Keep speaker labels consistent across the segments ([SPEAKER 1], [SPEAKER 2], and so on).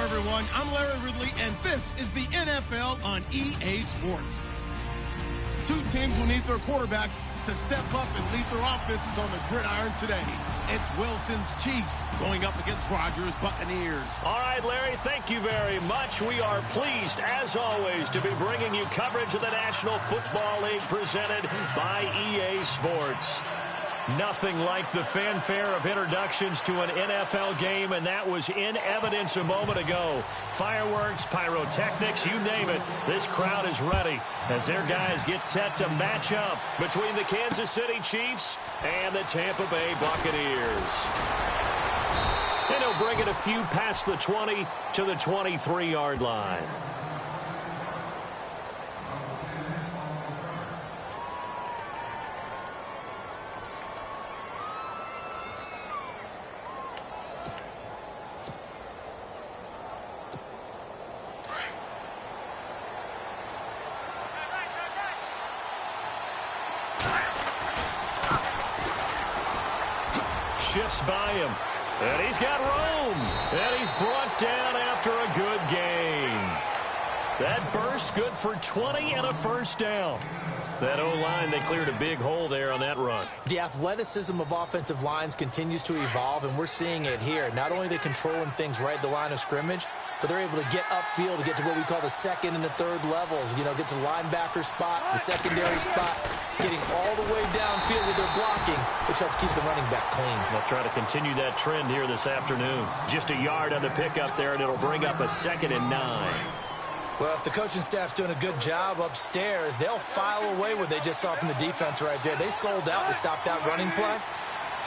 [SPEAKER 1] everyone. I'm Larry Ridley, and this is the NFL on EA Sports. Two teams will need their quarterbacks to step up and lead their offenses on the gridiron today. It's Wilson's Chiefs going up against Rodgers' Buccaneers.
[SPEAKER 2] All right, Larry, thank you very much. We are pleased, as always, to be bringing you coverage of the National Football League presented by EA Sports. Nothing like the fanfare of introductions to an NFL game, and that was in evidence a moment ago. Fireworks, pyrotechnics, you name it. This crowd is ready as their guys get set to match up between the Kansas City Chiefs and the Tampa Bay Buccaneers. And he'll bring it a few past the 20 to the 23-yard line. Shifts by him, and he's got room, and he's brought down after a good gain. That burst good for 20 and a first down. That O-line, they cleared a big hole there on that run.
[SPEAKER 3] The athleticism of offensive lines continues to evolve, and we're seeing it here. Not only are they controlling things right at the line of scrimmage, but they're able to get upfield to get to what we call the second and the third levels. You know, get to linebacker spot, the secondary spot, getting all the way downfield with their blocking, which helps keep the running back clean.
[SPEAKER 2] They'll try to continue that trend here this afternoon. Just a yard on the pickup there, and it'll bring up a 2nd and 9.
[SPEAKER 3] Well, if the coaching staff's doing a good job upstairs, they'll file away what they just saw from the defense right there. They sold out to stop that running play.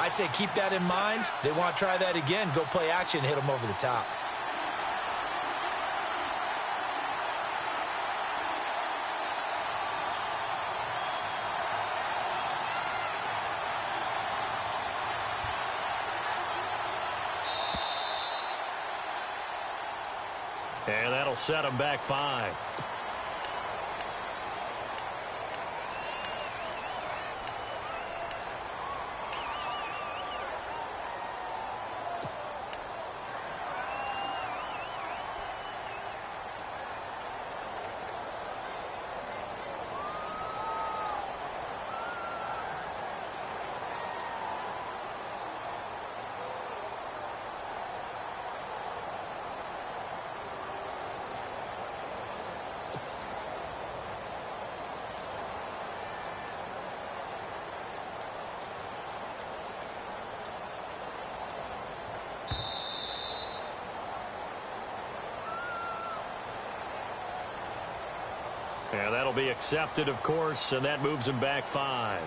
[SPEAKER 3] I'd say keep that in mind. They want to try that again. Go play action, hit them over the top.
[SPEAKER 2] And that'll set them back 5. And that'll be accepted, of course, and that moves him back 5.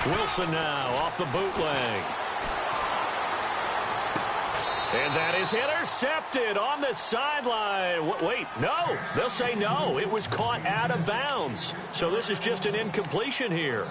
[SPEAKER 2] Wilson now off the bootleg. And that is intercepted on the sideline. Wait, no. They'll say no. It was caught out of bounds. So this is just an incompletion here.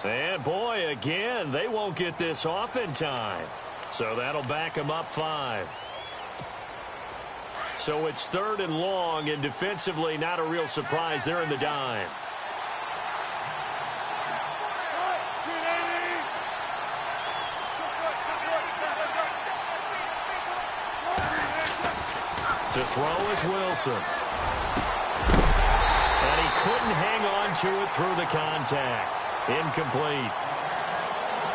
[SPEAKER 2] And boy, again, they won't get this off in time. So that'll back them up 5. So it's 3rd and long, and defensively not a real surprise. They're in the dime. To throw is Wilson. And he couldn't hang on to it through the contact. Incomplete.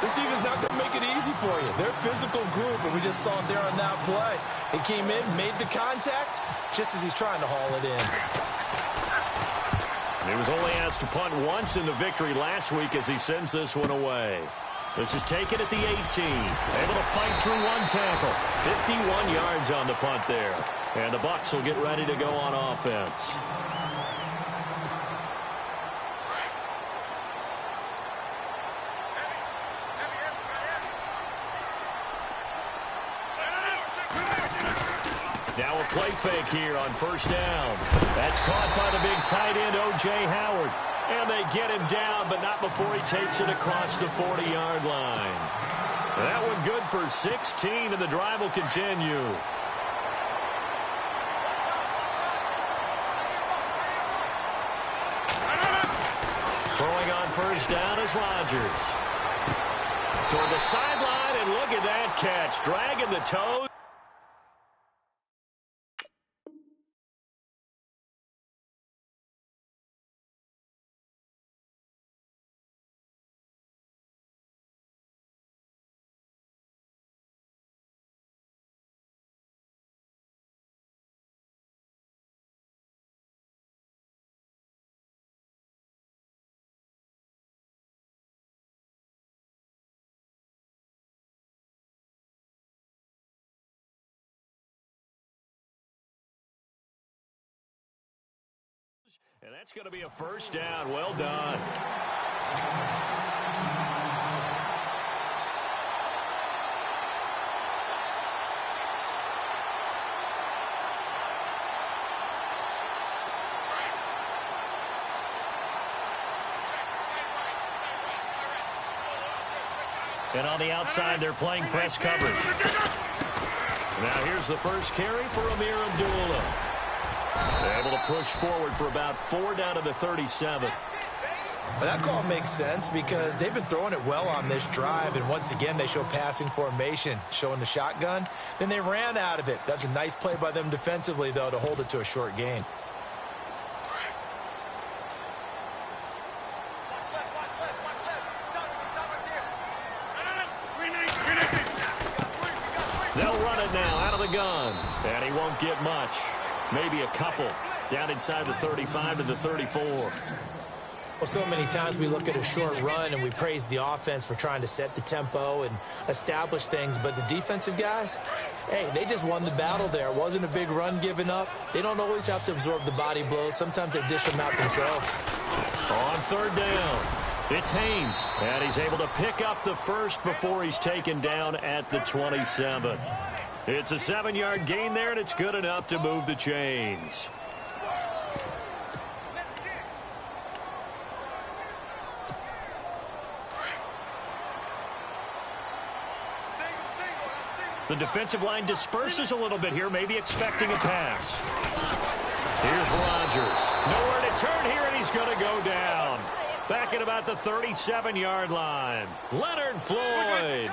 [SPEAKER 3] This defense is not going to make it easy for you. They're a physical group, and we just saw it there on that play. He came in, made the contact, just as he's trying to haul it in.
[SPEAKER 2] He was only asked to punt once in the victory last week as he sends this one away. This is taken at the 18. Able to fight through one tackle. 51 yards on the punt there. And the Bucs will get ready to go on offense. Now a play fake here on first down. That's caught by the big tight end, O.J. Howard. And they get him down, but not before he takes it across the 40-yard line. That one good for 16, and the drive will continue. Throwing on first down is Rodgers. Toward the sideline, and look at that catch. Dragging the toes. And that's going to be a first down. Well done. And on the outside, they're playing press coverage. Now here's the first carry for Amir Abdullah. They're able to push forward for about 4 down to the 37.
[SPEAKER 3] Well, that call makes sense because they've been throwing it well on this drive, and once again they show passing formation, showing the shotgun. Then they ran out of it. That's a nice play by them defensively, though, to hold it to a short gain.
[SPEAKER 2] They'll run it now out of the gun, and he won't get much. Maybe a couple down inside the 35 to the 34.
[SPEAKER 3] Well, so many times we look at a short run and we praise the offense for trying to set the tempo and establish things, but the defensive guys, hey, they just won the battle there. It wasn't a big run given up. They don't always have to absorb the body blows. Sometimes they dish them out themselves.
[SPEAKER 2] On third down, it's Haynes, and he's able to pick up the first before he's taken down at the 27. It's a 7-yard gain there, and it's good enough to move the chains. The defensive line disperses a little bit here, maybe expecting a pass. Here's Rodgers. Nowhere to turn here, and he's going to go down. Back at about the 37-yard line. Leonard Floyd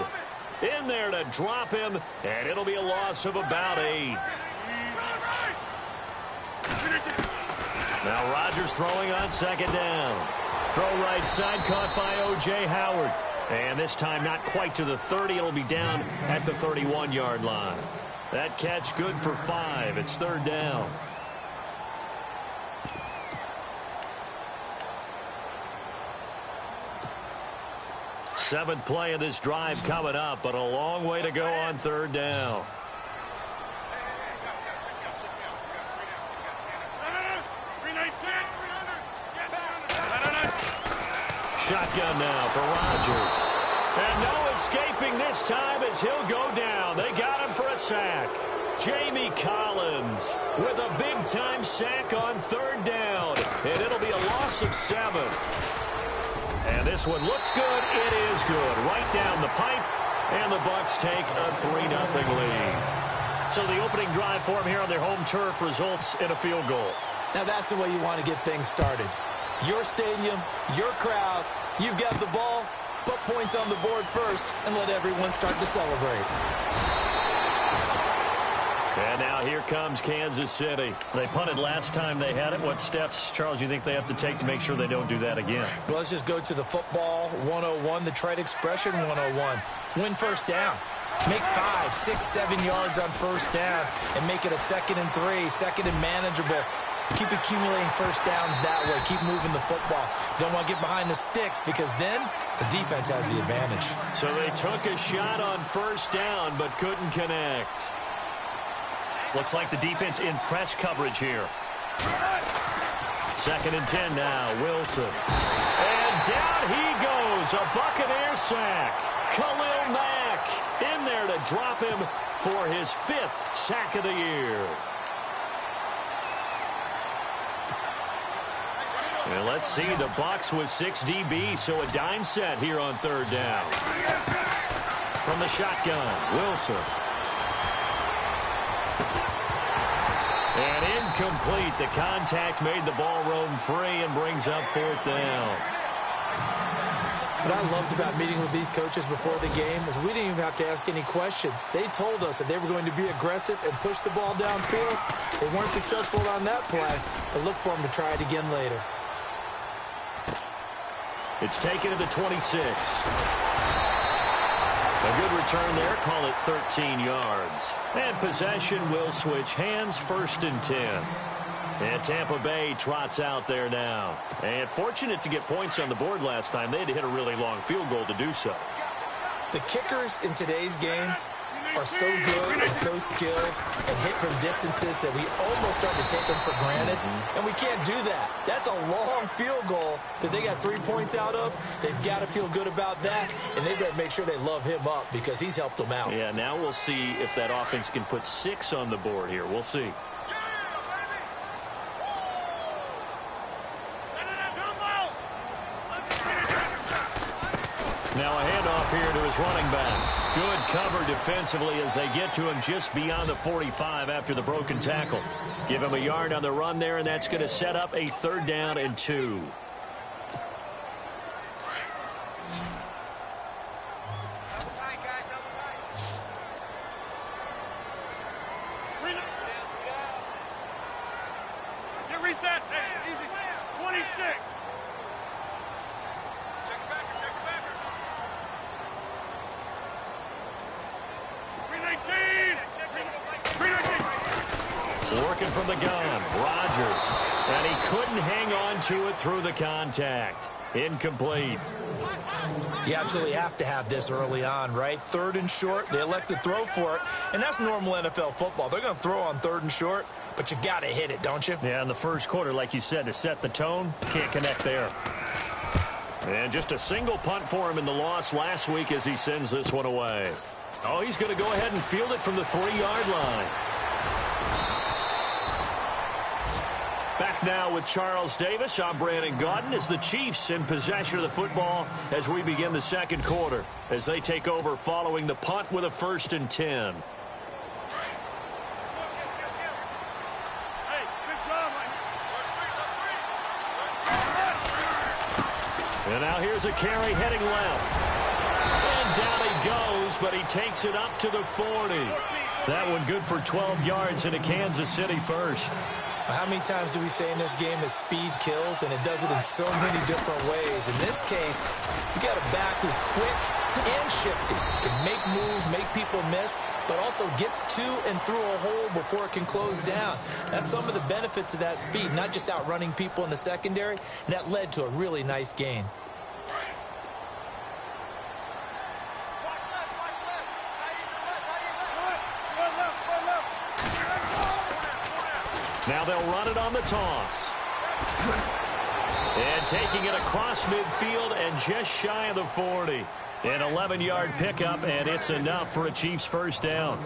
[SPEAKER 2] in there to drop him, and it'll be a loss of about 8. Now Rodgers throwing on second down. Throw right side, caught by O.J. Howard. And this time not quite to the 30. It'll be down at the 31-yard line. That catch good for 5. It's third down. Seventh play of this drive coming up, but a long way to go on third down. Shotgun now for Rodgers. And no escaping this time as he'll go down. They got him for a sack. Jamie Collins with a big-time sack on third down. And it'll be a loss of 7. And this one looks good. It is good. Right down the pipe. And the Bucs take a 3-0 lead. So the opening drive for them here on their home turf results in a field goal.
[SPEAKER 3] Now that's the way you want to get things started. Your stadium, your crowd, you've got the ball, put points on the board first, and let everyone start to celebrate.
[SPEAKER 2] And now here comes Kansas City. They punted last time they had it. What steps, Charles, do you think they have to take to make sure they don't do that again?
[SPEAKER 3] Well, let's just go to the football 101, the trite expression 101. Win first down. Make 5, 6, 7 yards on first down and make it a 2nd and 3, second and manageable. Keep accumulating first downs that way. Keep moving the football. You don't want to get behind the sticks because then the defense has the advantage.
[SPEAKER 2] So they took a shot on first down but couldn't connect. Looks like the defense in press coverage here. 2nd and 10 now. Wilson. And down he goes. A Buccaneer sack. Khalil Mack in there to drop him for his 5th sack of the year. And let's see, the Bucs with 6 DBs, so a dime set here on 3rd down. From the shotgun, Wilson. And incomplete. The contact made the ball roam free and brings up 4th down.
[SPEAKER 3] What I loved about meeting with these coaches before the game is we didn't even have to ask any questions. They told us that they were going to be aggressive and push the ball downfield. They weren't successful on that play, but look for them to try it again later.
[SPEAKER 2] It's taken to the 26. A good return there. Call it 13 yards. And possession will switch hands. 1st and 10. And Tampa Bay trots out there now. And fortunate to get points on the board last time. They had to hit a really long field goal to do so.
[SPEAKER 3] The kickers in today's game are so good and so skilled and hit from distances that we almost start to take them for granted. And we can't do that. That's a long field goal that they got 3 points out of. They've got to feel good about that, and they better make sure they love him up because he's helped them out.
[SPEAKER 2] Yeah, now we'll see if that offense can put 6 on the board here. We'll see. Now a handoff here to his running back. Good cover defensively as they get to him just beyond the 45 after the broken tackle. Give him a yard on the run there, and that's going to set up a 3rd down and 2.
[SPEAKER 4] Get reset. Hey, easy. 26.
[SPEAKER 2] Working from the gun, Rodgers. And he couldn't hang on to it through the contact. Incomplete.
[SPEAKER 3] You absolutely have to have this early on, right? 3rd and short, they elect to throw for it, and that's normal NFL football. They're going to throw on 3rd and short, but you've got to hit it, don't you?
[SPEAKER 2] Yeah, in the first quarter, like you said, to set the tone, can't connect there. And just a single punt for him in the loss last week as he sends this one away. Oh, he's going to go ahead and field it from the 3-yard line. Back now with Charles Davis. I'm Brandon Gaudin as the Chiefs in possession of the football as we begin the 2nd quarter as they take over following the punt with a 1st and 10. And now here's a carry heading left. And down he goes, but he takes it up to the 40. That one good for 12 yards into Kansas City 1st.
[SPEAKER 3] How many times do we say in this game that speed kills, and it does it in so many different ways? In this case, you got a back who's quick and shifty, can make moves, make people miss, but also gets to and through a hole before it can close down. That's some of the benefits of that speed, not just outrunning people in the secondary, and that led to a really nice gain.
[SPEAKER 2] Now they'll run it on the toss. And taking it across midfield and just shy of the 40. An 11-yard pickup, and it's enough for a Chiefs 1st down.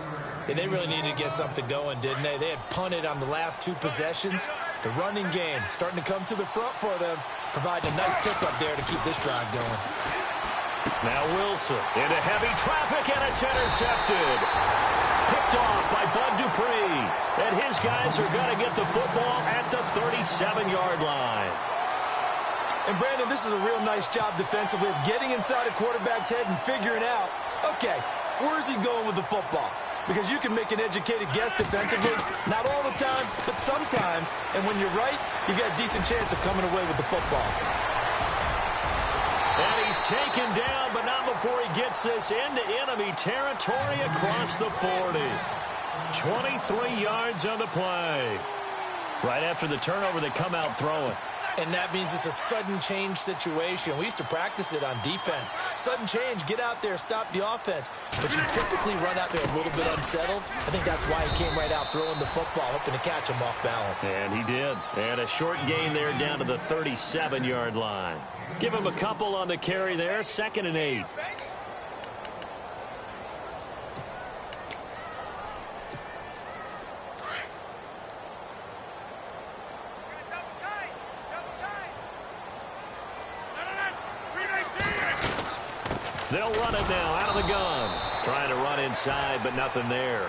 [SPEAKER 3] And they really needed to get something going, didn't they? They had punted on the last 2 possessions. The running game starting to come to the front for them, providing a nice pickup there to keep this drive going.
[SPEAKER 2] Now Wilson into heavy traffic, and it's intercepted. Picked off by Bud Dupree. And his guys are going to get the football at the 37-yard line.
[SPEAKER 3] And, Brandon, this is a real nice job defensively of getting inside a quarterback's head and figuring out, okay, where's he going with the football? Because you can make an educated guess defensively, not all the time, but sometimes. And when you're right, you've got a decent chance of coming away with the football.
[SPEAKER 2] And he's taken down, but not before he gets this into enemy territory across the 40. 23 yards on the play. Right after the turnover, they come out throwing.
[SPEAKER 3] And that means it's a sudden change situation. We used to practice it on defense. Sudden change, get out there, stop the offense. But you typically run out there a little bit unsettled. I think that's why he came right out throwing the football, hoping to catch him off balance.
[SPEAKER 2] And he did. And a short gain there down to the 37-yard line. Give him a couple on the carry there, 2nd and 8. They'll run it now out of the gun. Trying to run inside, but nothing there.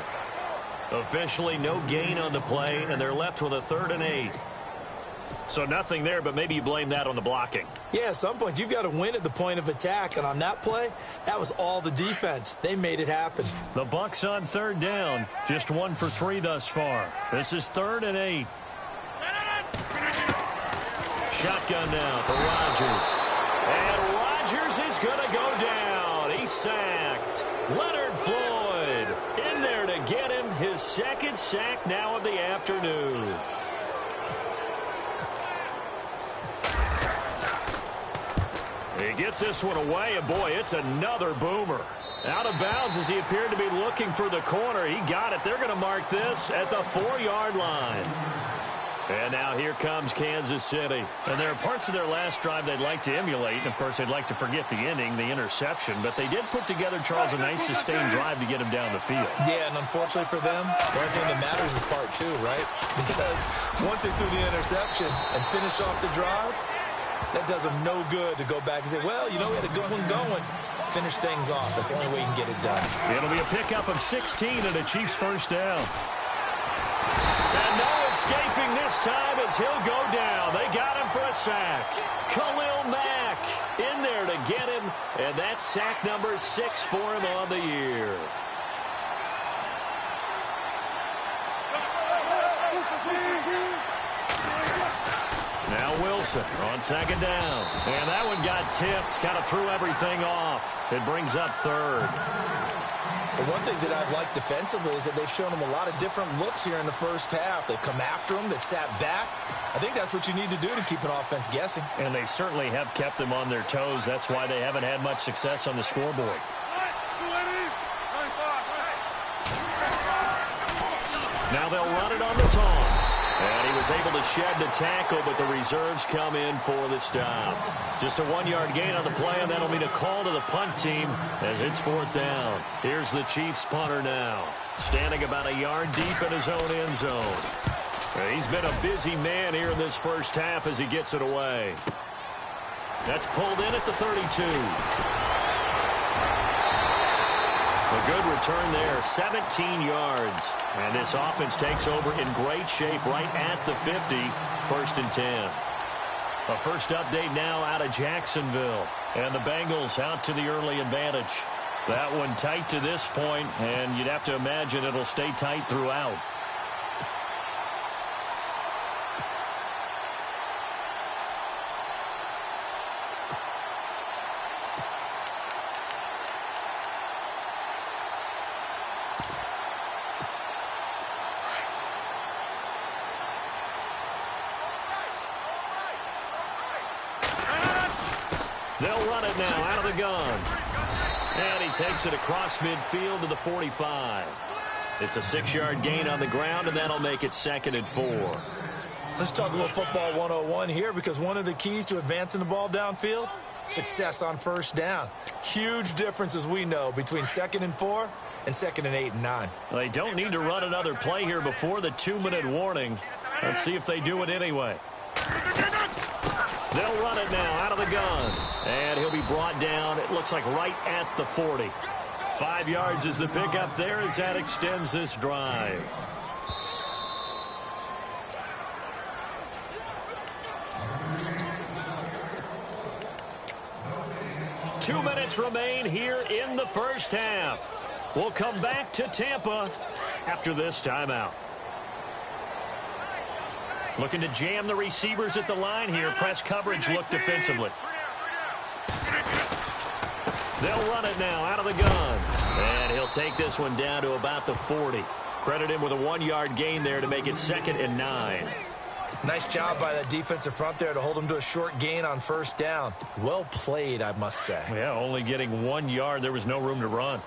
[SPEAKER 2] Officially, no gain on the play, and they're left with a 3rd and 8. So nothing there, but maybe you blame that on the blocking.
[SPEAKER 3] Yeah, at some point, you've got to win at the point of attack. And on that play, that was all the defense. They made it happen.
[SPEAKER 2] The Bucs on 3rd down. Just 1 for 3 thus far. This is 3rd and 8. Shotgun now for Rodgers. And Rodgers is going to go down. He's sacked. Leonard Floyd in there to get him his 2nd sack now of the afternoon. He gets this one away, and boy, it's another boomer. Out of bounds as he appeared to be looking for the corner. He got it. They're going to mark this at the 4-yard line. And now here comes Kansas City. And there are parts of their last drive they'd like to emulate. And, of course, they'd like to forget the ending, the interception. But they did put together, Charles, a nice sustained drive to get him down the field.
[SPEAKER 3] Yeah, and unfortunately for them, the only thing that matters is part 2, right? Because once they threw the interception and finished off the drive, that does them no good to go back and say, well, you know, we had a good one going. Finish things off. That's the only way you can get it done.
[SPEAKER 2] It'll be a pickup of 16 and a Chiefs 1st down. And no escaping this time as he'll go down. They got him for a sack. Khalil Mack in there to get him. And that's sack number 6 for him on the year. Now Wilson on 2nd down. And that one got tipped. Kind of threw everything off. It brings up 3rd.
[SPEAKER 3] The one thing that I've liked defensively is that they've shown them a lot of different looks here in the first half. They've come after them. They've sat back. I think that's what you need to do to keep an offense guessing. And they certainly have kept them on their toes. That's why they haven't had much success on the scoreboard. Now they'll run it on the toss. And he was able to shed the tackle, but the reserves come in for the stop. Just a 1-yard gain on the play, and that'll mean a call to the punt team as it's 4th down. Here's the Chiefs punter now, standing about a yard deep in his own end zone. He's been a busy man here in this first half as he gets it away. That's pulled in at the 32. A good return there, 17 yards. And this offense takes over in great shape right at the 50, 1st and 10. A first update now out of Jacksonville. And the Bengals out to the early advantage. That one tight to this point, and you'd have to imagine it'll stay tight throughout. They'll run it now out of the gun. And he takes it across midfield to the 45. It's a 6-yard gain on the ground, and that'll make it 2nd and 4. Let's talk a little football 101 here, because one of the keys to advancing the ball downfield, success on 1st down. Huge difference, as we know, between 2nd and 4 and 2nd and 8 and 9. They don't need to run another play here before the 2-minute warning. Let's see if they do it anyway. They'll run it now out of the gun. And he'll be brought down, it looks like right at the 40. 5 yards is the pickup there as that extends this drive. Two minutes remain here in the first half. We'll come back to Tampa after this timeout. Looking to jam the receivers at the line here. Press coverage look defensively. They'll run it now out of the gun. And he'll take this one down to about the 40. Credit him with a 1-yard gain there to make it 2nd and 9. Nice job by that defensive front there to hold him to a short gain on first down. Well played, I must say.
[SPEAKER 2] Yeah, only getting 1 yard. There was no room to run.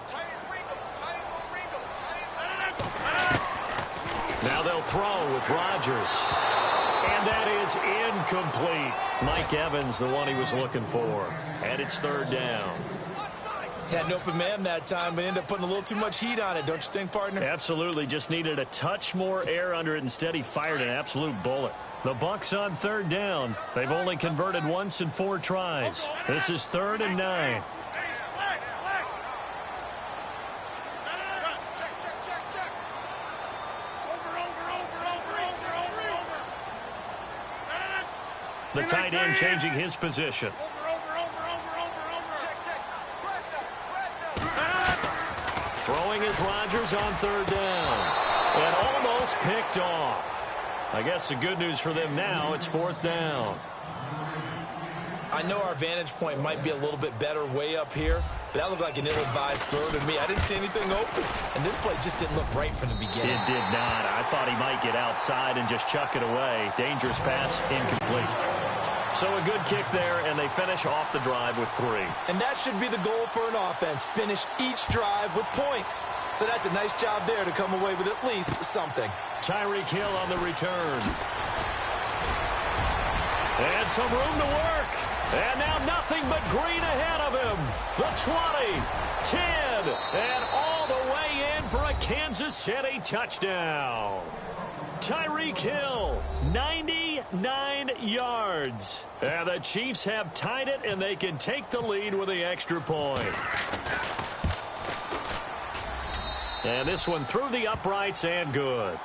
[SPEAKER 2] Now they'll throw with Rodgers. And that is incomplete. Mike Evans, the one he was looking for. And it's third down.
[SPEAKER 3] Had an open man that time, but ended up putting a little too much heat on it, don't you think, partner?
[SPEAKER 2] Absolutely. Just needed a touch more air under it. Instead, he fired an absolute bullet. The Bucs on third down. They've only converted once in 4 tries. This is 3rd and 9. The tight end changing his position. Throwing is Rodgers on third down. And almost picked off. I guess the good news for them now, it's 4th down.
[SPEAKER 3] I know our vantage point might be a little bit better way up here, but that looked like an ill-advised throw to me. I didn't see anything open, and this play just didn't look right from the beginning.
[SPEAKER 2] It did not. I thought he might get outside and just chuck it away. Dangerous pass, incomplete. So a good kick there, and they finish off the drive with 3.
[SPEAKER 3] And that should be the goal for an offense, finish each drive with points. So that's a nice job there to come away with at least something.
[SPEAKER 2] Tyreek Hill on the return. And some room to work. And now nothing but green ahead of him. The 20, 10, and all the way in for a Kansas City touchdown. Tyreek Hill, 99 yards. And the Chiefs have tied it, and they can take the lead with the extra point. And this one through the uprights and good.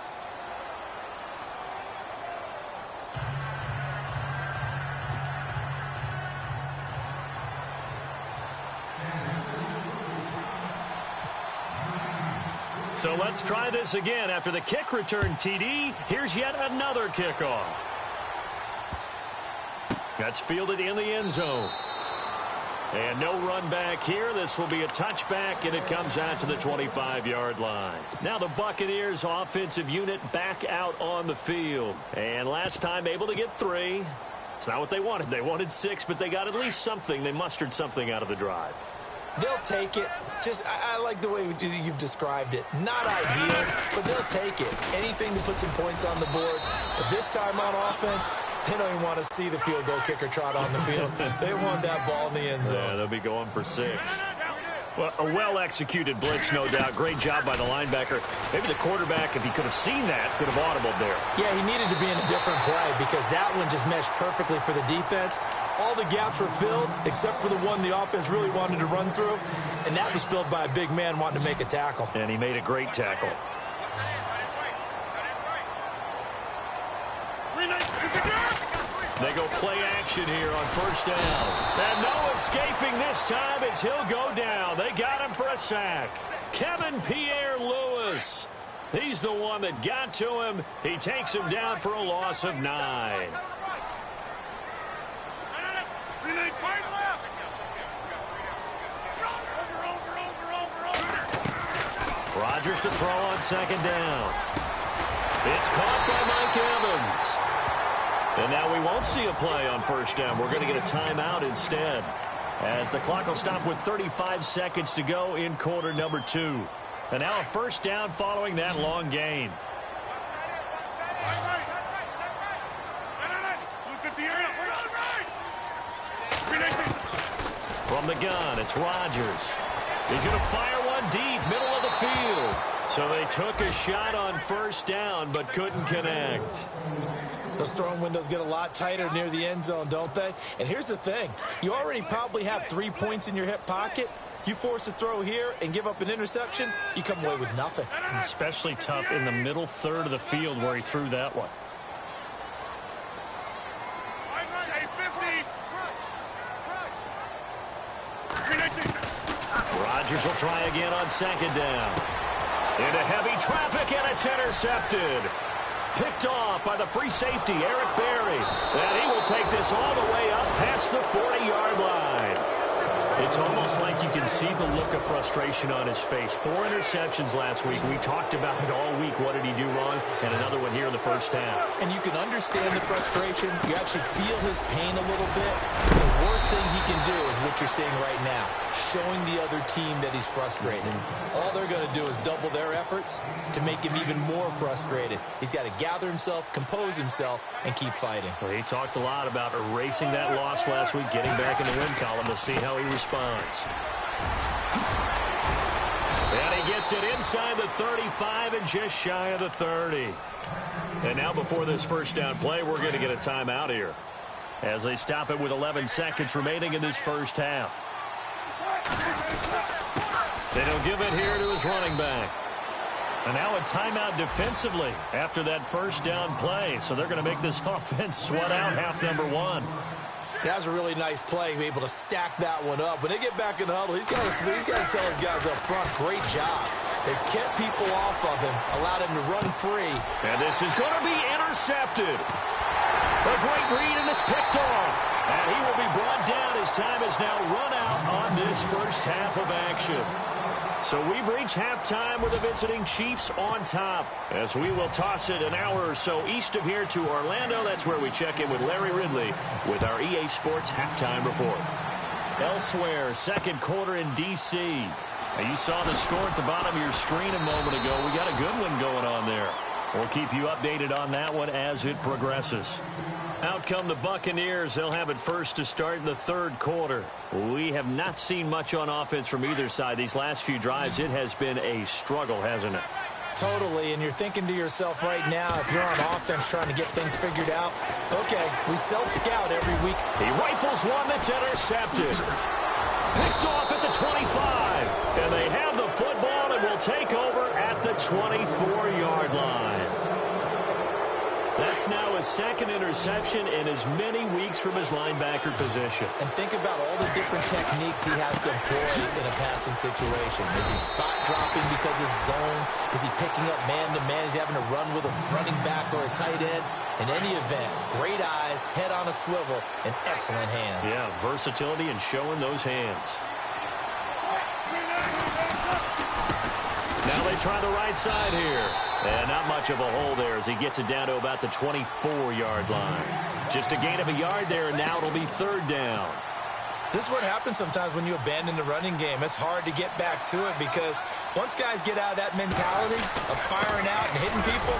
[SPEAKER 2] So let's try this again. After the kick return, TD, here's yet another kickoff. That's fielded in the end zone. And no run back here. This will be a touchback, and it comes out to the 25-yard line. Now the Buccaneers offensive unit back out on the field. And last time able to get 3. It's not what they wanted. They wanted 6, but they got at least something. They mustered something out of the drive.
[SPEAKER 3] They'll take it. I like the way you've described it. Not ideal, but they'll take it. Anything to put some points on the board. But this time on offense, they don't even want to see the field goal kicker trot on the field. They want that ball in the end zone.
[SPEAKER 2] Yeah, they'll be going for 6. Well, a well-executed blitz, no doubt. Great job by the linebacker. Maybe the quarterback, if he could have seen that, could have audibled there.
[SPEAKER 3] Yeah, he needed to be in a different play because that one just meshed perfectly for the defense. All the gaps were filled except for the one the offense really wanted to run through, and that was filled by a big man wanting to make a tackle.
[SPEAKER 2] And he made a great tackle. They go play action here on first down. And no escaping this time as he'll go down. They got him for a sack. Kevin Pierre-Louis. He's the one that got to him. He takes him down for a loss of 9. Rodgers to throw on second down. It's caught by Mike Evans. And now we won't see a play on first down. We're going to get a timeout instead, as the clock will stop with 35 seconds to go in quarter number 2. And now a first down following that long gain. From the gun, it's Rodgers. He's going to fire one deep, middle of the field. So they took a shot on first down, but couldn't connect.
[SPEAKER 3] Those throwing windows get a lot tighter near the end zone, don't they? And here's the thing. You already probably have 3 points in your hip pocket. You force a throw here and give up an interception, you come away with nothing.
[SPEAKER 2] And especially tough in the middle third of the field where he threw that one. Rodgers will try again on second down. Into heavy traffic, and it's intercepted. Picked off by the free safety, Eric Berry. And he will take this all the way up past the 40-yard line. It's almost like you can see the look of frustration on his face. 4 interceptions last week. We talked about it all week. What did he do wrong? And another one here in the first half.
[SPEAKER 3] And you can understand the frustration. You actually feel his pain a little bit. The worst thing he can do is what you're seeing right now, showing the other team that he's frustrated. All they're going to do is double their efforts to make him even more frustrated. He's got to gather himself, compose himself, and keep fighting.
[SPEAKER 2] Well, he talked a lot about erasing that loss last week, getting back in the win column. We'll see how he responds. And he gets it inside the 35 and just shy of the 30. And now before this first down play, we're going to get a timeout here as they stop it with 11 seconds remaining in this first half. Then he'll give it here to his running back. And now a timeout defensively after that first down play. So they're going to make this offense sweat out half number 1.
[SPEAKER 3] That was a really nice play, able to stack that one up. When they get back in the huddle, he's got to tell his guys up front, great job. They kept people off of him, allowed him to run free.
[SPEAKER 2] And this is going to be intercepted. A great read, and it's picked off. And he will be brought down as time is now run out on this first half of action. So we've reached halftime with the visiting Chiefs on top, as we will toss it an hour or so east of here to Orlando. That's where we check in with Larry Ridley with our EA Sports Halftime Report. Elsewhere, second quarter in D.C. Now, you saw the score at the bottom of your screen a moment ago. We got a good one going on there. We'll keep you updated on that one as it progresses. Out come the Buccaneers. They'll have it first to start in the third quarter. We have not seen much on offense from either side. These last few drives, it has been a struggle, hasn't it?
[SPEAKER 3] Totally, and you're thinking to yourself right now, if you're on offense trying to get things figured out, okay, we self-scout every week.
[SPEAKER 2] He rifles one that's intercepted. Picked off at the 25. And they have the football and will take over at the 24-yard line. That's now his second interception in as many weeks from his linebacker position.
[SPEAKER 3] And think about all the different techniques he has to employ in a passing situation. Is he spot dropping because it's zone? Is he picking up man-to-man? Is he having to run with a running back or a tight end? In any event, great eyes, head on a swivel, and excellent hands.
[SPEAKER 2] Yeah, versatility and showing those hands. Now they try the right side here. And not much of a hole there as he gets it down to about the 24-yard line. Just a gain of a yard there, and now it'll be third down.
[SPEAKER 3] This is what happens sometimes when you abandon the running game. It's hard to get back to it because once guys get out of that mentality of firing out and hitting people,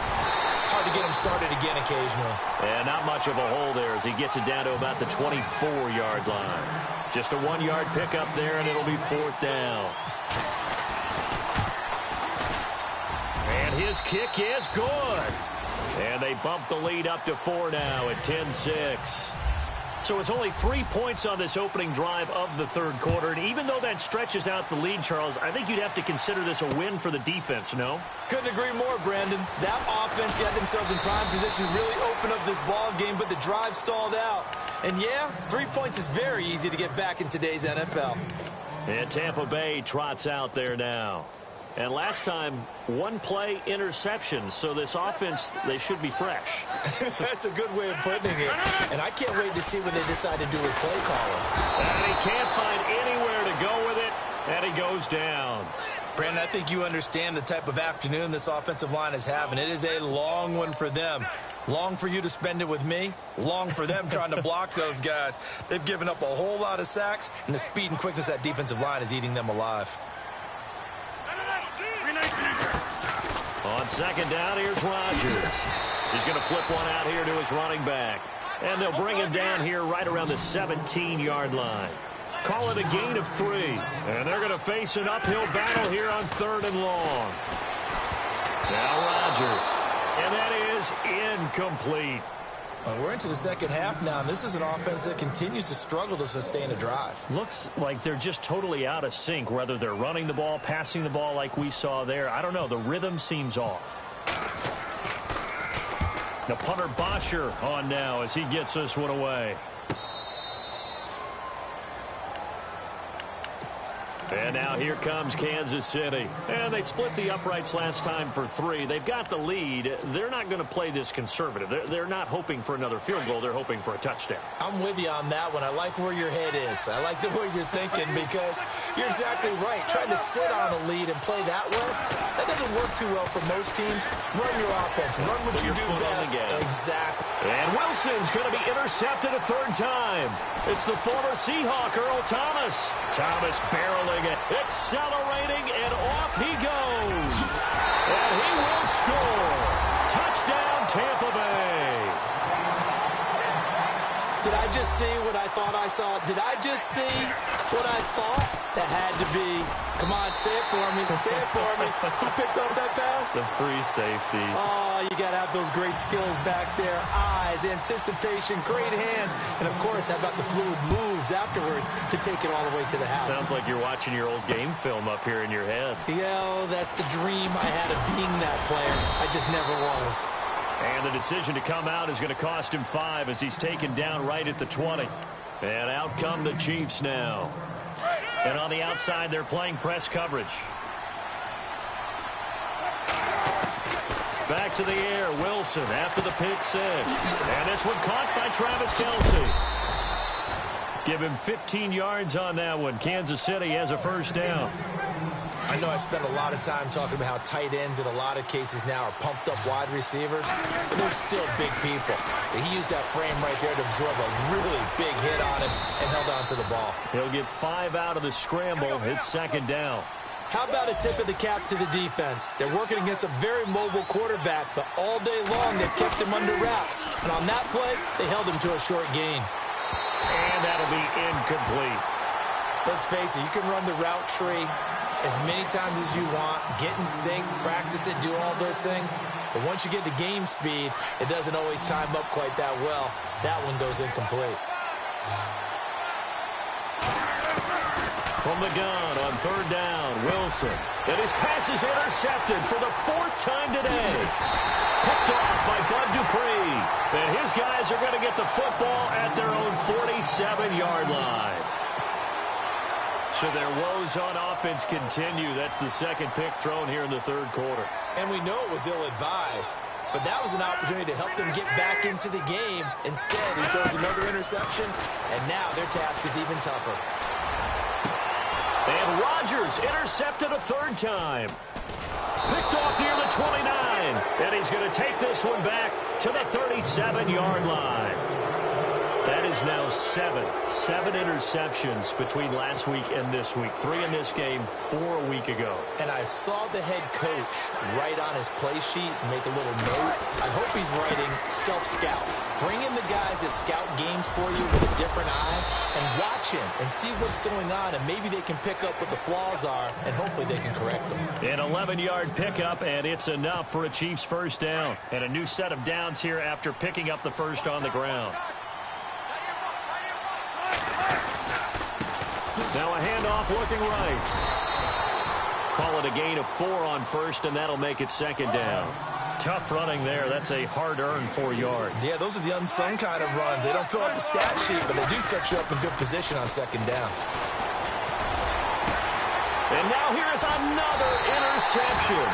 [SPEAKER 3] it's hard to get them started again occasionally.
[SPEAKER 2] And not much of a hole there as he gets it down to about the 24-yard line. Just a 1-yard pickup there, and it'll be fourth down. And his kick is good. And they bump the lead up to 4 now at 10-6. So it's only 3 points on this opening drive of the third quarter. And even though that stretches out the lead, Charles, I think you'd have to consider this a win for the defense, no?
[SPEAKER 3] Couldn't agree more, Brandon. That offense got themselves in prime position to really open up this ball game, but the drive stalled out. And yeah, 3 points is very easy to get back in today's NFL.
[SPEAKER 2] And Tampa Bay trots out there now. And last time, 1 play interception. So this offense, they should be fresh.
[SPEAKER 3] That's a good way of putting it. And I can't wait to see when they decide to do a play caller.
[SPEAKER 2] And he can't find anywhere to go with it. And he goes down.
[SPEAKER 3] Brandon, I think you understand the type of afternoon this offensive line is having. It is a long one for them. Long for you to spend it with me. Long for them trying to block those guys. They've given up a whole lot of sacks, and the speed and quickness of that defensive line is eating them alive.
[SPEAKER 2] On second down, here's Rodgers. He's going to flip one out here to his running back. And they'll bring him down here right around the 17-yard line. Call it a gain of 3. And they're going to face an uphill battle here on third and long. Now Rodgers. And that is incomplete.
[SPEAKER 3] We're into the second half now, and this is an offense that continues to struggle to sustain a drive.
[SPEAKER 2] Looks like they're just totally out of sync, whether they're running the ball, passing the ball like we saw there. I don't know. The rhythm seems off. The punter Bosher on now as he gets this one away. And now here comes Kansas City. And they split the uprights last time for 3. They've got the lead. They're not going to play this conservative. They're not hoping for another field goal. They're hoping for a touchdown.
[SPEAKER 3] I'm with you on that one. I like where your head is. I like the way you're thinking because you're exactly right. Trying to sit on a lead and play that way, that doesn't work too well for most teams. Run your offense. Run what you do best. Exactly.
[SPEAKER 2] And Wilson's going to be intercepted a 3rd time. It's the former Seahawk, Earl Thomas. Thomas barreling it, accelerating, and off he goes. And he will score. Touchdown, Tampa Bay.
[SPEAKER 3] Did I just see what I thought I saw? Did I just see what I thought? That had to be. Come on, say it for me. Say it for me. Who picked up that pass?
[SPEAKER 5] The free safety.
[SPEAKER 3] Oh, you got to have those great skills back there. Eyes, anticipation, great hands. And, of course, how about the fluid moves afterwards to take it all the way to the house?
[SPEAKER 2] Sounds like you're watching your old game film up here in your head.
[SPEAKER 3] Yeah, that's the dream I had of being that player. I just never was.
[SPEAKER 2] And the decision to come out is going to cost him 5 as he's taken down right at the 20. And out come the Chiefs now. And on the outside, they're playing press coverage. Back to the air, Wilson after the pick 6. And this one caught by Travis Kelce. Give him 15 yards on that one. Kansas City has a 1st down.
[SPEAKER 3] I know I spent a lot of time talking about how tight ends in a lot of cases now are pumped up wide receivers, but they're still big people. He used that frame right there to absorb a really big hit on him and held on to the ball.
[SPEAKER 2] He'll get 5 out of the scramble. It's 2nd down.
[SPEAKER 3] How about a tip of the cap to the defense? They're working against a very mobile quarterback, but all day long they've kept him under wraps. And on that play, they held him to a short gain.
[SPEAKER 2] And that'll be incomplete.
[SPEAKER 3] Let's face it, you can run the route tree as many times as you want, get in sync, practice it, do all those things. But once you get to game speed, it doesn't always time up quite that well. That one goes incomplete.
[SPEAKER 2] From the gun on 3rd down, Wilson. And his pass is intercepted for the 4th time today. Picked off by Bud Dupree. And his guys are going to get the football at their own 47-yard line. So their woes on offense continue. That's the 2nd pick thrown here in the 3rd quarter.
[SPEAKER 3] And we know it was ill-advised, but that was an opportunity to help them get back into the game. Instead, he throws another interception, and now their task is even tougher.
[SPEAKER 2] And Rodgers intercepted a 3rd time. Picked off near the 29, and he's going to take this one back to the 37-yard line. That is now 7 interceptions between last week and this week. 3 in this game, 4 a week ago.
[SPEAKER 3] And I saw the head coach write on his play sheet and make a little note. I hope he's writing self-scout. Bring in the guys that scout games for you with a different eye and watch him and see what's going on, and maybe they can pick up what the flaws are, and hopefully they can correct them.
[SPEAKER 2] An 11-yard pickup, and it's enough for a Chiefs 1st down. And a new set of downs here after picking up the 1st on the ground. Now a handoff looking right. Call it a gain of 4 on 1st, and that'll make it 2nd down. Tough running there. That's a hard-earned 4 yards.
[SPEAKER 3] Yeah, those are the unsung kind of runs. They don't fill out the stat sheet, but they do set you up in good position on 2nd down.
[SPEAKER 2] And now here is another interception.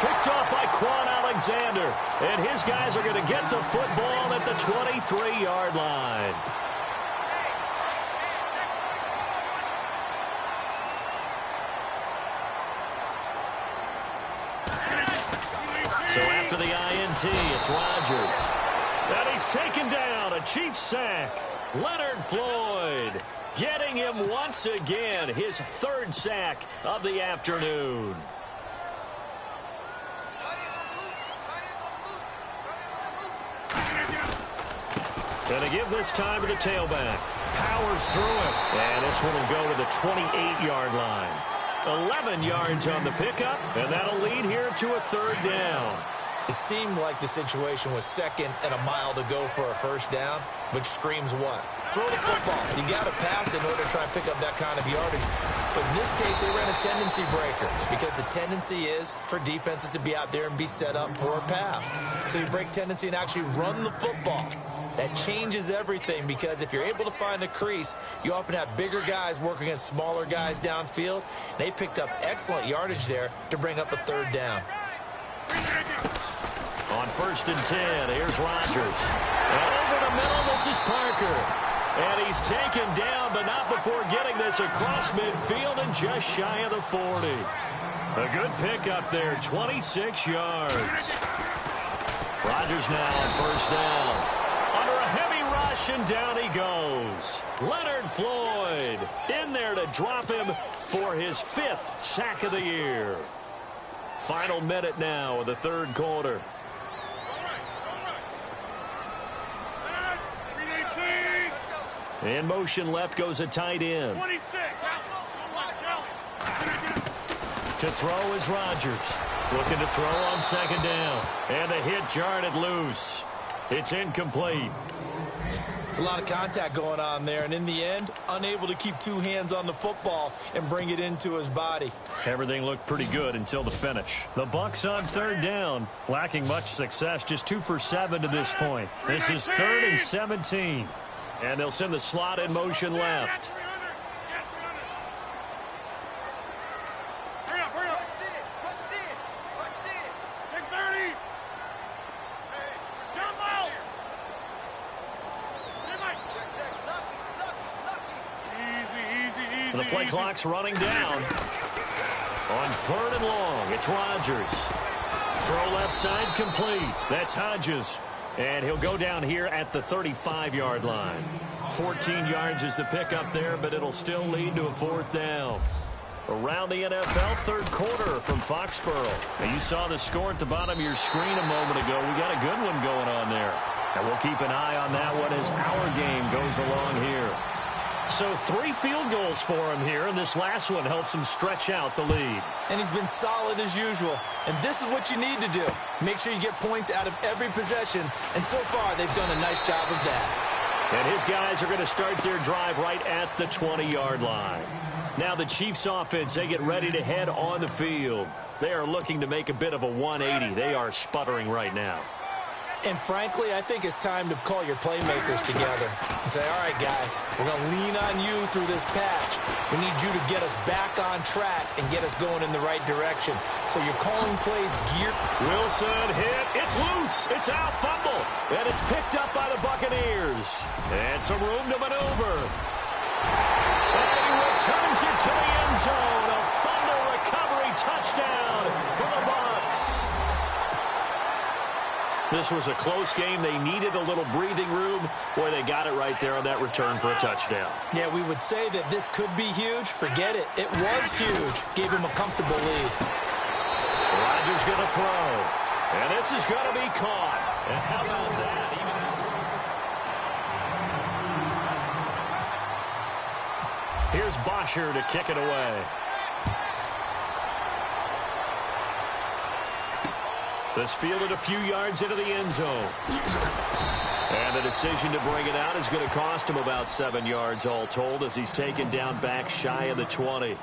[SPEAKER 2] Picked off by Quan Alexander. And his guys are going to get the football at the 23-yard line. So after the INT, it's Rodgers. And he's taken down, a Chiefs sack. Leonard Floyd getting him once again, his 3rd sack of the afternoon. And to give this time to the tailback. Powers through it. And this one will go to the 28-yard line. 11 yards on the pickup, and that'll lead here to a 3rd down.
[SPEAKER 3] It seemed like the situation was 2nd and a mile to go for a 1st down, which screams what? Throw the football. You got to pass in order to try and pick up that kind of yardage. But in this case, they ran a tendency breaker because the tendency is for defenses to be out there and be set up for a pass. So you break tendency and actually run the football. That changes everything, because if you're able to find a crease, you often have bigger guys working against smaller guys downfield. They picked up excellent yardage there to bring up a third down.
[SPEAKER 2] On 1st and 10, here's Rodgers. And over the middle, this is Parker. And he's taken down, but not before getting this across midfield and just shy of the 40. A good pickup there, 26 yards. Rodgers now on 1st down. Under a heavy rush, and down he goes. Leonard Floyd in there to drop him for his 5th sack of the year. Final minute now of the 3rd quarter. In motion left goes a tight end.
[SPEAKER 4] 26.
[SPEAKER 2] To throw is Rodgers. Looking to throw on 2nd down. And the hit jarred it loose. It's incomplete.
[SPEAKER 3] It's a lot of contact going on there, and in the end, unable to keep 2 hands on the football and bring it into his body.
[SPEAKER 2] Everything looked pretty good until the finish. The Bucs on 3rd down, lacking much success, just 2 for 7 to this point. This is 3rd and 17. And they'll send the slot in motion left.
[SPEAKER 4] Hurry up. Take 30. Jump out. Easy.
[SPEAKER 2] The play clock's running down. On 3rd and long, it's Rodgers. Throw left side complete. That's Hodges. And he'll go down here at the 35-yard line. 14 yards is the pickup there, but it'll still lead to a 4th down. Around the NFL, 3rd quarter from Foxborough. Now, you saw the score at the bottom of your screen a moment ago. We got a good one going on there. And we'll keep an eye on that one as our game goes along here. So 3 field goals for him here, and this last one helps him stretch out the lead.
[SPEAKER 3] And he's been solid as usual. And this is what you need to do. Make sure you get points out of every possession. And so far, they've done a nice job of that.
[SPEAKER 2] And his guys are going to start their drive right at the 20-yard line. Now the Chiefs offense, they get ready to head on the field. They are looking to make a bit of a 180. They are sputtering right now.
[SPEAKER 3] And frankly, I think it's time to call your playmakers together and say, all right, guys, we're going to lean on you through this patch. We need you to get us back on track and get us going in the right direction. So you're calling plays geared.
[SPEAKER 2] Wilson hit. It's loose. It's out, fumble. And it's picked up by the Buccaneers. And some room to maneuver. And he returns it to the end zone. A fumble recovery touchdown for the Bucs. This was a close game. They needed a little breathing room. Boy, they got it right there on that return for a touchdown.
[SPEAKER 3] Yeah, we would say that this could be huge. Forget it. It was huge. Gave him a comfortable lead.
[SPEAKER 2] Rodgers going to throw. And this is going to be caught. And how about that? Here's Bosher to kick it away. This fielded a few yards into the end zone. And the decision to bring it out is going to cost him about 7 yards all told, as he's taken down back shy of the 20.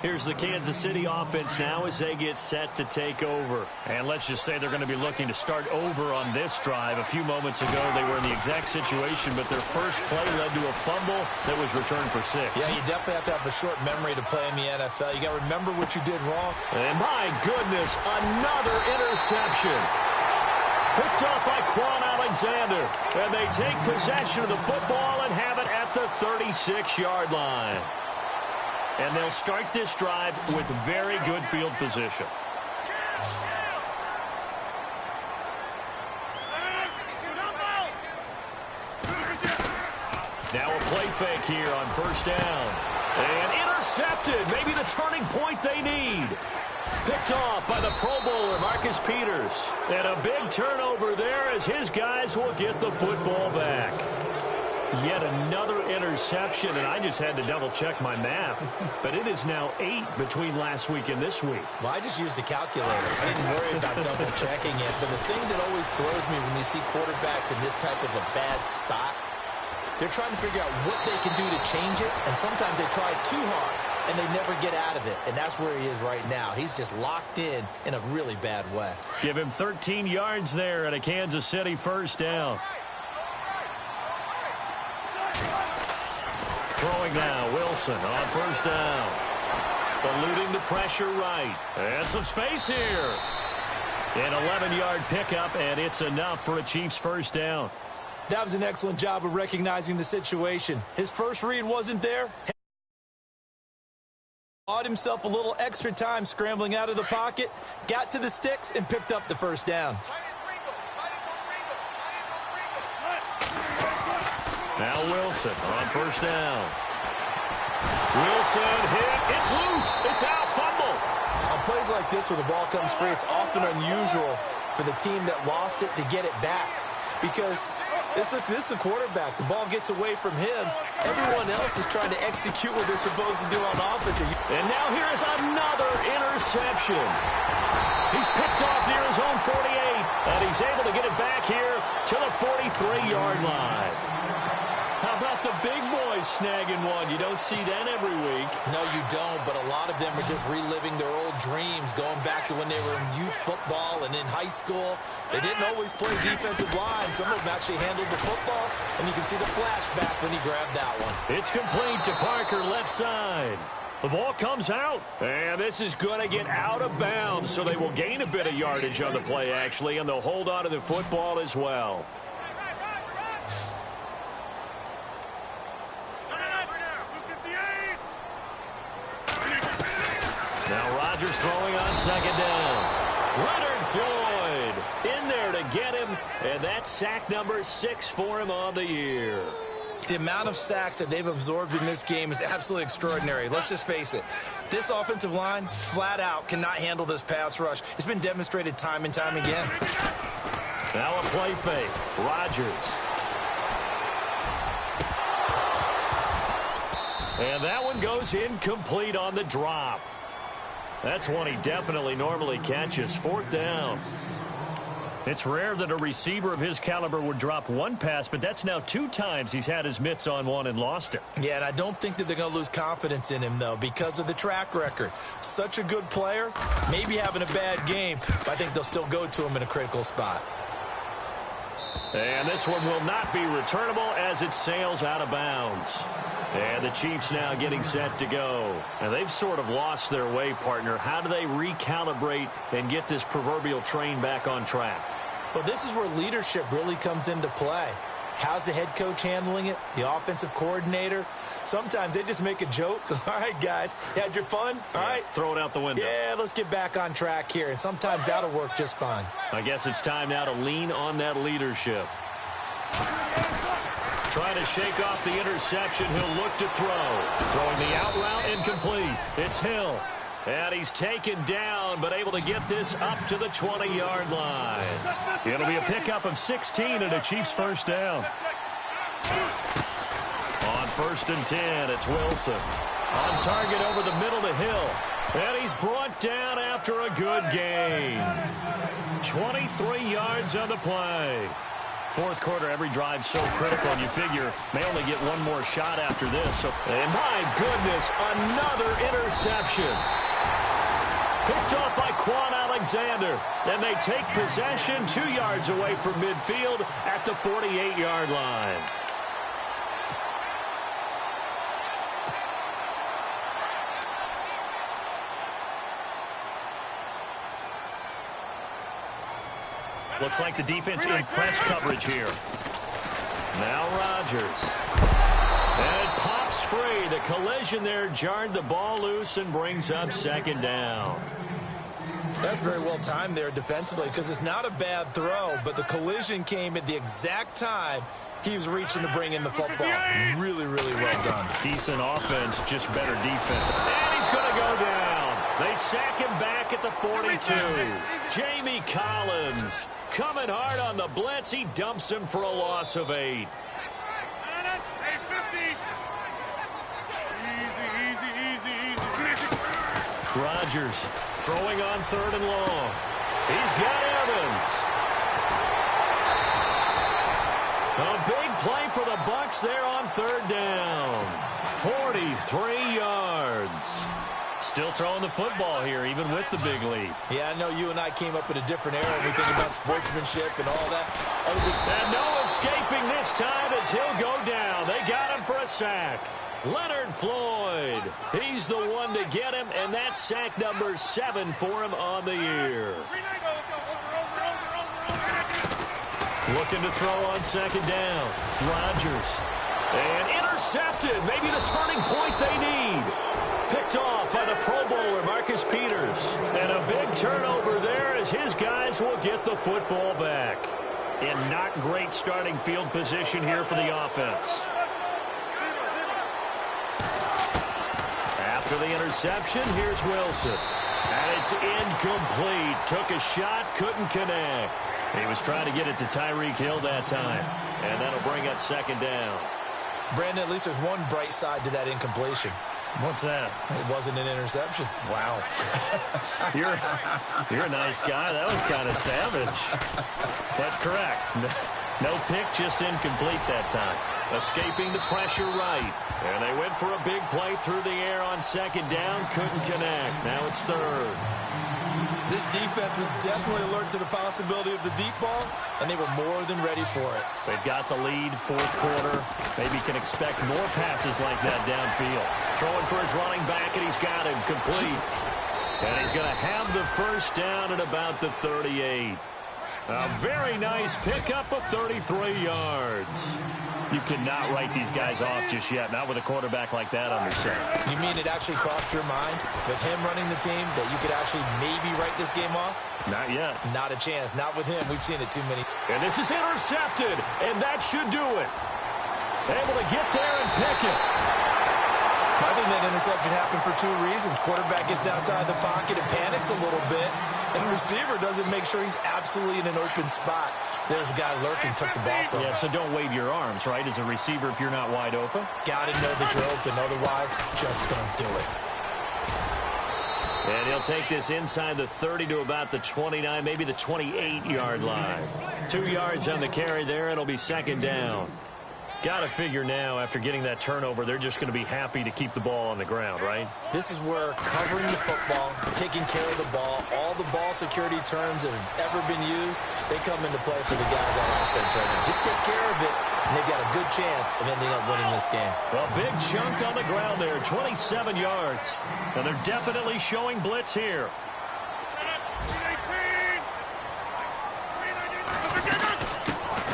[SPEAKER 2] Here's the Kansas City offense now as they get set to take over. And let's just say they're going to be looking to start over on this drive. A few moments ago, they were in the exact situation, but their first play led to a fumble that was returned for 6.
[SPEAKER 3] Yeah, you definitely have to have a short memory to play in the NFL. You got to remember what you did wrong.
[SPEAKER 2] And my goodness, another interception. Picked up by Quan Alexander. And they take possession of the football and have it at the 36-yard line. And they'll start this drive with very good field position. Now a play fake here on 1st down. And intercepted. Maybe the turning point they need. Picked off by the Pro Bowler, Marcus Peters. And a big turnover there as his guys will get the football back. Yet another interception, and I just had to double-check my math. But it is now 8 between last week and this week.
[SPEAKER 3] Well, I just used a calculator. I didn't worry about double-checking it. But the thing that always throws me when you see quarterbacks in this type of a bad spot, they're trying to figure out what they can do to change it, and sometimes they try too hard, and they never get out of it. And that's where he is right now. He's just locked in a really bad way.
[SPEAKER 2] Give him 13 yards there at a Kansas City 1st down. Throwing now, Wilson on first down. Eluding the pressure right. And some space here. An 11-yard pickup, and it's enough for a Chiefs first down.
[SPEAKER 3] That was an excellent job of recognizing the situation. His first read wasn't there. Bought himself a little extra time scrambling out of the pocket, got to the sticks, and picked up the first down.
[SPEAKER 2] Now Wilson on first down. Wilson hit. It's loose. It's out. Fumble.
[SPEAKER 3] On plays like this where the ball comes free, it's often unusual for the team that lost it to get it back. Because this is the quarterback. The ball gets away from him. Everyone else is trying to execute what they're supposed to do on offense.
[SPEAKER 2] And now here is another interception. He's picked off near his own 48, and he's able to get it back here to the 43-yard line. How about the big boys snagging one? You don't see that every week.
[SPEAKER 3] No, you don't, but a lot of them are just reliving their old dreams, going back to when they were in youth football and in high school. They didn't always play defensive line. Some of them actually handled the football, and you can see the flashback when he grabbed that one.
[SPEAKER 2] It's complete to Parker, left side. The ball comes out, and this is going to get out of bounds, so they will gain a bit of yardage on the play, actually, and they'll hold on to the football as well. Now Rodgers throwing on second down. Leonard Floyd in there to get him, and that's sack number 6 for him on the year.
[SPEAKER 3] The amount of sacks that they've absorbed in this game is absolutely extraordinary. Let's just face it. This offensive line, flat out, cannot handle this pass rush. It's been demonstrated time and time again.
[SPEAKER 2] Now a play fake. Rodgers. And that one goes incomplete on the drop. That's one he definitely normally catches. 4th down. It's rare that a receiver of his caliber would drop one pass, but that's now 2 times he's had his mitts on one and lost it.
[SPEAKER 3] Yeah, and I don't think that they're going to lose confidence in him, though, because of the track record. Such a good player, maybe having a bad game, but I think they'll still go to him in a critical spot.
[SPEAKER 2] And this one will not be returnable as it sails out of bounds. And the Chiefs now getting set to go. And they've sort of lost their way, partner. How do they recalibrate and get this proverbial train back on track?
[SPEAKER 3] Well, this is where leadership really comes into play. How's the head coach handling it? The offensive coordinator? Sometimes they just make a joke. All right, guys, you had your fun? All right.
[SPEAKER 2] Throw it out the window.
[SPEAKER 3] Yeah, let's get back on track here. And sometimes that'll work just fine.
[SPEAKER 2] I guess it's time now to lean on that leadership. Trying to shake off the interception. He'll look to throw. Throwing the out route incomplete. It's Hill. And he's taken down, but able to get this up to the 20-yard line. It'll be a pickup of 16 and a Chiefs first down. On 1st and 10, it's Wilson. On target over the middle to Hill. And he's brought down after a good gain. 23 yards on the play. 4th quarter, every drive so critical, and you figure may only get one more shot after this. And my goodness, another interception. Picked off by Quan Alexander. And they take possession 2 yards away from midfield at the 48-yard line. Looks like the defense in press coverage here. Now Rodgers. And it pops free. The collision there jarred the ball loose and brings up 2nd down.
[SPEAKER 3] That's very well timed there defensively because it's not a bad throw, but the collision came at the exact time he was reaching to bring in the football. Really, really well done.
[SPEAKER 2] Decent offense, just better defense. And he's going to go down. They sack him back at the 42. Jamie Collins coming hard on the blitz. He dumps him for a loss of 8. Rodgers throwing on 3rd and long. He's got Evans. A big play for the Bucs there on 3rd down. 43 yards. Still throwing the football here, even with the big lead.
[SPEAKER 3] Yeah, I know you and I came up in a different era when we think about sportsmanship and all that.
[SPEAKER 2] And no escaping this time as he'll go down. They got him for a sack. Leonard Floyd. He's the one to get him, and that's sack number 7 for him on the year. Looking to throw on second down. Rodgers. And intercepted. Maybe the turning point they need. Picked off by the Pro Bowler, Marcus Peters. And a big turnover there as his guys will get the football back. In not great starting field position here for the offense. After the interception, here's Wilson. And it's incomplete. Took a shot, couldn't connect. He was trying to get it to Tyreek Hill that time. And that'll bring up second down.
[SPEAKER 3] Brandon, at least there's one bright side to that incompletion.
[SPEAKER 2] What's that?
[SPEAKER 3] It wasn't an interception.
[SPEAKER 2] Wow. You're a nice guy. That was kind of savage. But correct. No pick, just incomplete that time. Escaping the pressure right. And they went for a big play through the air on second down. Couldn't connect. Now it's third.
[SPEAKER 3] This defense was definitely alert to the possibility of the deep ball, and they were more than ready for it.
[SPEAKER 2] They've got the lead, fourth quarter. Maybe can expect more passes like that downfield. Throwing for his running back, and he's got him complete. And he's going to have the first down at about the 38. A very nice pickup of 33 yards. You cannot write these guys off just yet, not with a quarterback like that under center.
[SPEAKER 3] You mean it actually crossed your mind with him running the team that you could actually maybe write this game off?
[SPEAKER 2] Not yet.
[SPEAKER 3] Not a chance. Not with him. We've seen it too many.
[SPEAKER 2] And this is intercepted, and that should do it. Able to get there and pick it.
[SPEAKER 3] I think that interception happened for two reasons. Quarterback gets outside the pocket and panics a little bit, and receiver doesn't make sure he's absolutely in an open spot. So there's a guy lurking, took the ball from him.
[SPEAKER 2] Yeah, so don't wave your arms, right, as a receiver if you're not wide open.
[SPEAKER 3] Got to know that you're open. Otherwise, just don't do it.
[SPEAKER 2] And he'll take this inside the 30 to about the 29, maybe the 28-yard line. 2 yards on the carry there. It'll be second down. Got to figure now, after getting that turnover, they're just going to be happy to keep the ball on the ground, right?
[SPEAKER 3] This is where covering the football, taking care of the ball, all the ball security terms that have ever been used, they come into play for the guys on offense right now. Just take care of it, and they've got a good chance of ending up winning this game.
[SPEAKER 2] Well, big chunk on the ground there, 27 yards. And they're definitely showing blitz here.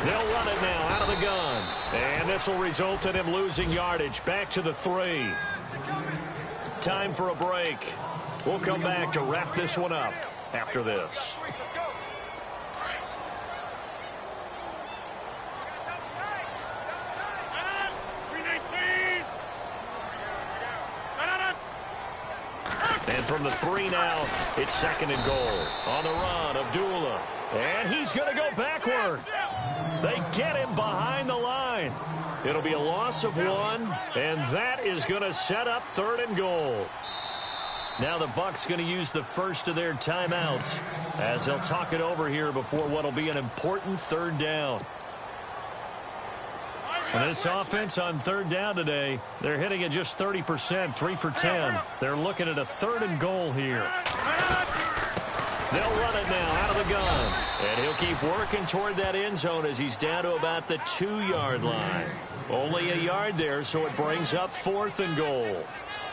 [SPEAKER 2] They'll run it now out of the gun. And this will result in him losing yardage. Back to the 3. Time for a break. We'll come back to wrap this one up after this. And from the 3 now, it's second and goal. On the run, Abdullah. And he's going to go backward. They get him behind the line. It'll be a loss of 1, and that is going to set up third and goal. Now the Bucs going to use the first of their timeouts as they'll talk it over here before what will be an important third down. And this offense on third down today, they're hitting at just 30%, 3 for 10. They're looking at a third and goal here. They'll run it now out of the gun. And he'll keep working toward that end zone as he's down to about the 2-yard line. Only a yard there, so it brings up fourth and goal.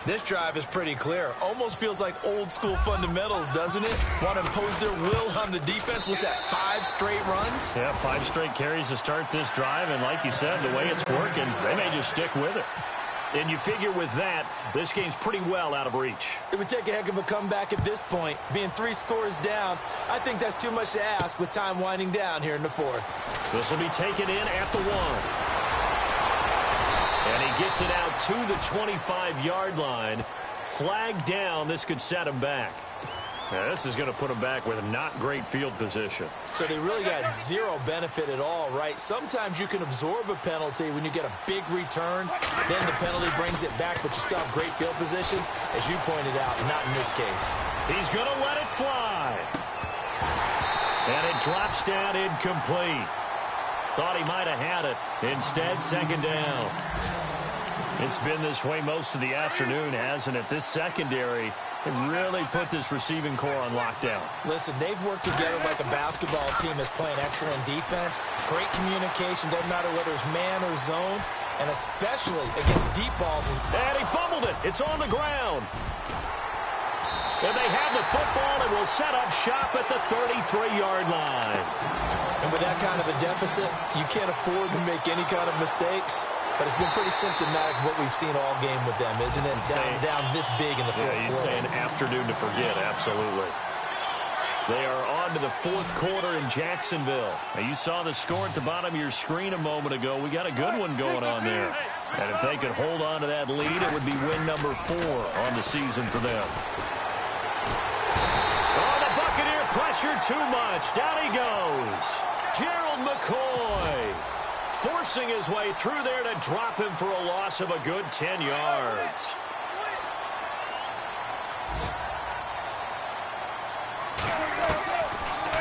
[SPEAKER 3] This drive is pretty clear. Almost feels like old school fundamentals, doesn't it? Want to impose their will on the defense. What's that, 5 straight runs?
[SPEAKER 2] Yeah, 5 straight carries to start this drive. And like you said, the way it's working, they may just stick with it. And you figure with that, this game's pretty well out of reach.
[SPEAKER 3] It would take a heck of a comeback at this point. Being 3 scores down, I think that's too much to ask with time winding down here in the 4th.
[SPEAKER 2] This will be taken in at the 1. And he gets it out to the 25-yard line. Flag down. This could set him back. Now, this is going to put him back with not great field position.
[SPEAKER 3] So they really got zero benefit at all, right? Sometimes you can absorb a penalty when you get a big return. Then the penalty brings it back, but you still have great field position, as you pointed out, not in this case.
[SPEAKER 2] He's going to let it fly. And it drops down incomplete. Thought he might have had it. Instead, second down. It's been this way most of the afternoon, hasn't it? This secondary really put this receiving core on lockdown.
[SPEAKER 3] Listen, they've worked together like a basketball team that's playing excellent defense. Great communication. Doesn't matter whether it's man or zone. and especially against deep balls.
[SPEAKER 2] And he fumbled it. It's on the ground. And they have the football and will set up shop at the 33-yard line.
[SPEAKER 3] And with that kind of a deficit, you can't afford to make any kind of mistakes. But it's been pretty symptomatic of what we've seen all game with them, isn't it? Down this big in the fourth quarter.
[SPEAKER 2] You'd say an afternoon to forget, absolutely. They are on to the fourth quarter in Jacksonville. Now, you saw the score at the bottom of your screen a moment ago. We got a good one going on there. And if they could hold on to that lead, it would be win number 4 on the season for them. Oh, the Buccaneer pressure too much. Down he goes. Gerald McCoy forcing his way through there to drop him for a loss of a good 10 yards.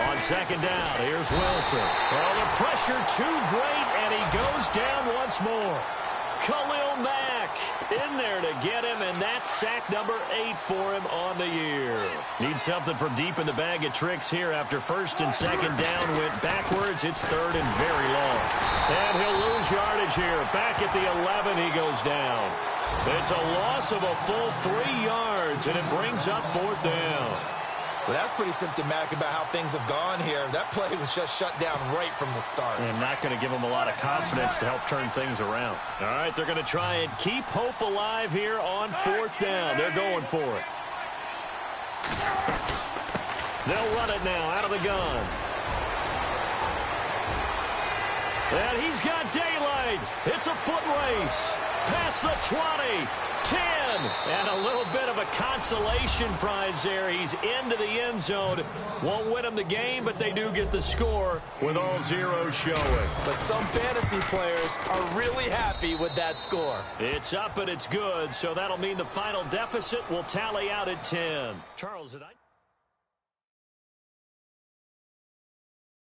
[SPEAKER 2] On second down, here's Wilson. Oh, the pressure too great, and he goes down once more. Khalil Mack in there to get him, and that's sack number 8 for him on the year. Needs something from deep in the bag of tricks here after first and second down went backwards. It's third and very long. And he'll lose yardage here. Back at the 11, he goes down. It's a loss of a full 3 yards, and it brings up fourth down.
[SPEAKER 3] Well, that's pretty symptomatic about how things have gone here. That play was just shut down right from the start.
[SPEAKER 2] And not going to give them a lot of confidence to help turn things around. All right, they're going to try and keep hope alive here on fourth down. They're going for it. They'll run it now out of the gun. And he's got daylight. It's a foot race. Past the 20. 10, and a little bit of a consolation prize there. He's into the end zone. Won't win him the game, but they do get the score with all zeros showing.
[SPEAKER 3] But some fantasy players are really happy with that score.
[SPEAKER 2] It's up and it's good, so that'll mean the final deficit will tally out at 10. Charles,